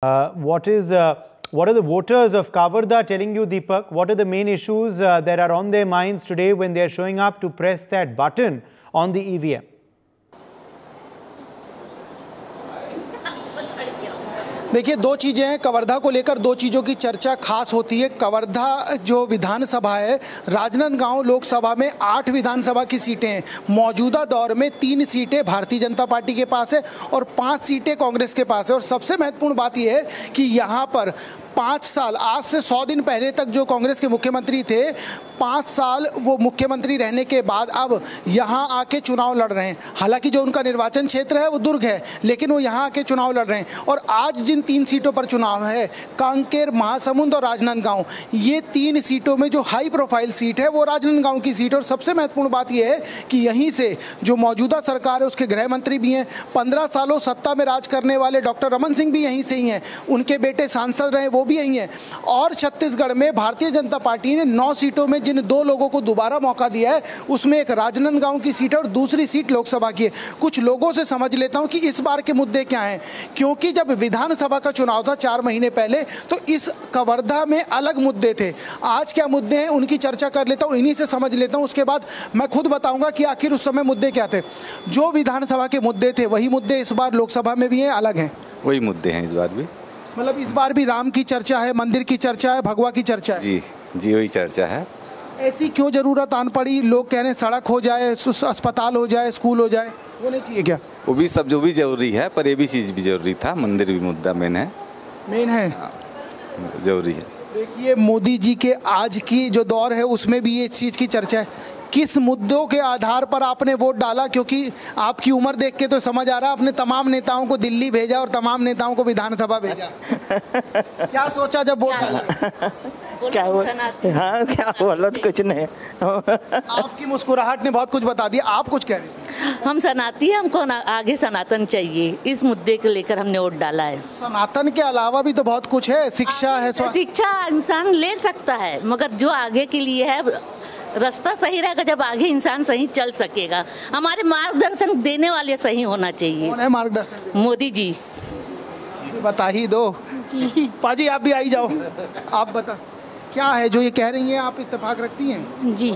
What are the voters of Kavarda telling you, Deepak? What are the main issues that are on their minds today when they are showing up to press that button on the EVM? देखिए, दो चीज़ें हैं कवर्धा को लेकर, दो चीज़ों की चर्चा खास होती है। कवर्धा जो विधानसभा है, राजनांदगांव लोकसभा में 8 विधानसभा की सीटें हैं। मौजूदा दौर में 3 सीटें भारतीय जनता पार्टी के पास है और 5 सीटें कांग्रेस के पास है। और सबसे महत्वपूर्ण बात यह है कि यहाँ पर 5 साल, आज से 100 दिन पहले तक जो कांग्रेस के मुख्यमंत्री थे, 5 साल वो मुख्यमंत्री रहने के बाद अब यहाँ आके चुनाव लड़ रहे हैं। हालांकि जो उनका निर्वाचन क्षेत्र है वो दुर्ग है, लेकिन वो यहाँ आके चुनाव लड़ रहे हैं। और आज जिन 3 सीटों पर चुनाव है, कांकेर, महासमुंद और राजनांदगांव, ये 3 सीटों में जो हाई प्रोफाइल सीट है वो राजनांदगांव की सीट है। और सबसे महत्वपूर्ण बात यह है कि यहीं से जो मौजूदा सरकार है उसके गृह मंत्री भी हैं, 15 सालों सत्ता में राज करने वाले डॉक्टर रमन सिंह भी यहीं से ही हैं, उनके बेटे सांसद रहे वो भी यही है। और छत्तीसगढ़ में भारतीय जनता पार्टी ने 9 सीटों में जिन 2 लोगों को दोबारा मौका दिया है, उसमें एक राजनांदगांव की सीट है और दूसरी सीट लोकसभा की है। कुछ लोगों से समझ लेता हूं कि इस बार के मुद्दे क्या हैं, क्योंकि जब विधानसभा का चुनाव था 4 महीने पहले, तो इस कवर्धा में अलग मुद्दे थे। आज क्या मुद्दे हैं उनकी चर्चा कर लेता हूं, इन्हीं से समझ लेता हूं, उसके बाद मैं खुद बताऊंगा कि आखिर उस समय मुद्दे क्या थे। जो विधानसभा के मुद्दे थे वही मुद्दे इस बार लोकसभा में भी हैं, अलग हैं? वही मुद्दे हैं इस बार भी। मतलब इस बार भी राम की चर्चा है, मंदिर की चर्चा है, भगवा की चर्चा है? जी वही चर्चा है। ऐसी क्यों जरूरत आन पड़ी? लोग कह रहे हैं सड़क हो जाए, अस्पताल हो जाए, स्कूल हो जाए, वो नहीं चाहिए क्या? वो भी सब जो भी जरूरी है, पर ये भी चीज़ भी जरूरी था। मंदिर भी मुद्दा मेन है, जरूरी है। देखिए, मोदी जी के आज की जो दौर है उसमें भी ये चीज़ की चर्चा है। किस मुद्दों के आधार पर आपने वोट डाला? क्योंकि आपकी उम्र देख के तो समझ आ रहा है आपने तमाम नेताओं को दिल्ली भेजा और तमाम नेताओं को विधानसभा भेजा। क्या सोचा जब वोट डाला? क्या बोला? तो कुछ नहीं। आपकी मुस्कुराहट ने बहुत कुछ बता दिया। आप कुछ कह रहे हैं? हम सनाती हैं, हमको आगे सनातन चाहिए, इस मुद्दे को लेकर हमने वोट डाला है। सनातन के अलावा भी तो बहुत कुछ है, शिक्षा है। शिक्षा इंसान ले सकता है, मगर जो आगे के लिए है रास्ता सही रहेगा जब आगे इंसान सही चल सकेगा। हमारे मार्गदर्शन देने वाले सही होना चाहिए। कौन है मार्गदर्शन? मोदी जी। बता ही दो जी। पाजी आप भी आई जाओ, आप बता क्या है जो ये कह रही हैं, आप इत्तेफाक रखती हैं? जी,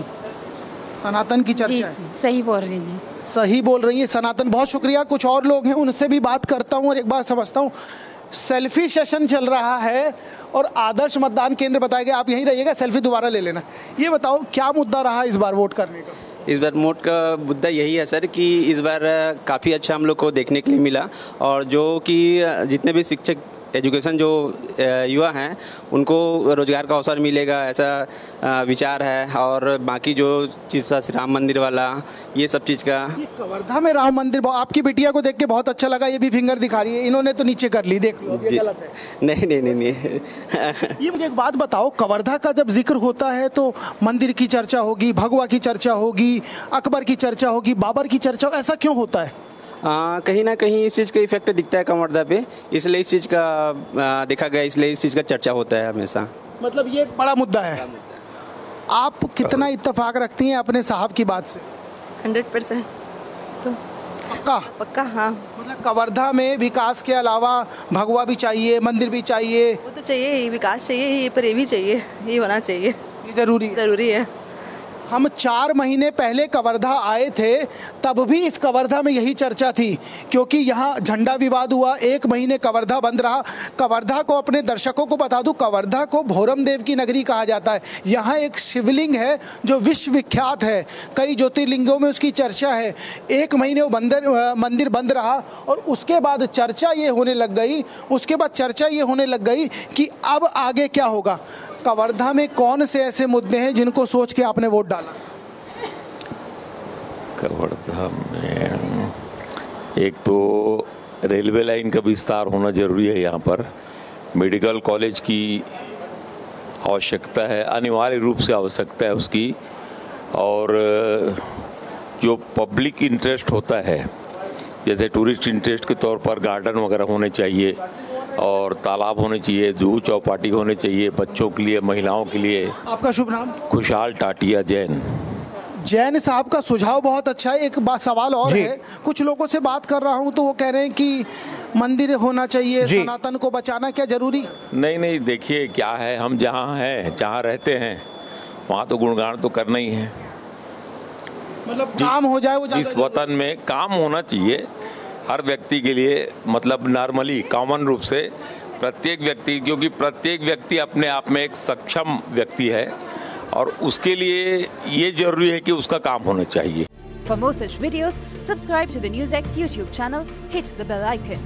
सनातन की चर्चा है। सही बोल रही जी, सही बोल रही है सनातन। बहुत शुक्रिया। कुछ और लोग हैं, उनसे भी बात करता हूँ और एक बात समझता हूँ। सेल्फी सेशन चल रहा है और आदर्श मतदान केंद्र बताया गया, आप यहीं रहिएगा, सेल्फी दोबारा ले लेना। ये बताओ क्या मुद्दा रहा इस बार वोट करने का? इस बार वोट का मुद्दा यही है सर कि इस बार काफ़ी अच्छा हम लोग को देखने के लिए मिला, और जो कि जितने भी शिक्षक एजुकेशन जो युवा हैं उनको रोजगार का अवसर मिलेगा, ऐसा विचार है। और बाकी जो चीज़ श्री राम मंदिर वाला, ये सब चीज़ का। कवर्धा में राम मंदिर, आपकी बिटिया को देख के बहुत अच्छा लगा। ये भी फिंगर दिखा रही है, इन्होंने तो नीचे कर ली, देख लो, ये गलत है। नहीं। ये मुझे एक बात बताओ, कवर्धा का जब जिक्र होता है तो मंदिर की चर्चा होगी, भगवा की चर्चा होगी, अकबर की चर्चा होगी, बाबर की चर्चा, ऐसा क्यों होता है? कहीं ना कहीं इस चीज़ का इफेक्ट दिखता है कवर्धा पे, इसलिए इस चीज़ का देखा गया, इसलिए इस चीज़ का चर्चा होता है हमेशा। मतलब ये एक बड़ा मुद्दा है। आप कितना इत्तेफाक रखती हैं अपने साहब की बात से? 100%। तो पक्का हाँ। मतलब कवर्धा में विकास के अलावा भगवा भी चाहिए, मंदिर भी चाहिए? वो तो चाहिए ही, विकास चाहिए ही, पर ये भी चाहिए, ये होना चाहिए, ये जरूरी है। हम 4 महीने पहले कवर्धा आए थे, तब भी इस कवर्धा में यही चर्चा थी, क्योंकि यहाँ झंडा विवाद हुआ, 1 महीने कवर्धा बंद रहा। कवर्धा को अपने दर्शकों को बता दूं, कवर्धा को भोरम देव की नगरी कहा जाता है। यहाँ एक शिवलिंग है जो विश्व विख्यात है, कई ज्योतिर्लिंगों में उसकी चर्चा है। 1 महीने वो मंदिर बंद रहा और उसके बाद चर्चा ये होने लग गई कि अब आगे क्या होगा। कवर्धा में कौन से ऐसे मुद्दे हैं जिनको सोच के आपने वोट डाला? कवर्धा में एक तो रेलवे लाइन का विस्तार होना जरूरी है। यहाँ पर मेडिकल कॉलेज की आवश्यकता है, अनिवार्य रूप से आवश्यकता है उसकी। और जो पब्लिक इंटरेस्ट होता है, जैसे टूरिस्ट इंटरेस्ट के तौर पर गार्डन वगैरह होने चाहिए और तालाब होने चाहिए, जूह चौपाटी होने चाहिए बच्चों के लिए, महिलाओं के लिए। आपका शुभ नाम? खुशहाल टाटिया जैन। जैन साहब का सुझाव बहुत अच्छा है। एक बात सवाल और है, कुछ लोगों से बात कर रहा हूं तो वो कह रहे हैं कि मंदिर होना चाहिए, जी। सनातन को बचाना क्या जरूरी? नहीं, देखिए क्या है, हम जहाँ हैं, जहाँ रहते हैं, वहाँ तो गुणगान तो करना ही है। मतलब काम हो जाए वो ज्यादा इस वतन में काम होना चाहिए हर व्यक्ति के लिए, मतलब नॉर्मली कॉमन रूप से प्रत्येक व्यक्ति, क्योंकि प्रत्येक व्यक्ति अपने आप में एक सक्षम व्यक्ति है और उसके लिए ये जरूरी है कि उसका काम होना चाहिए। For more such videos, subscribe to the NewsX YouTube channel, hit the bell icon.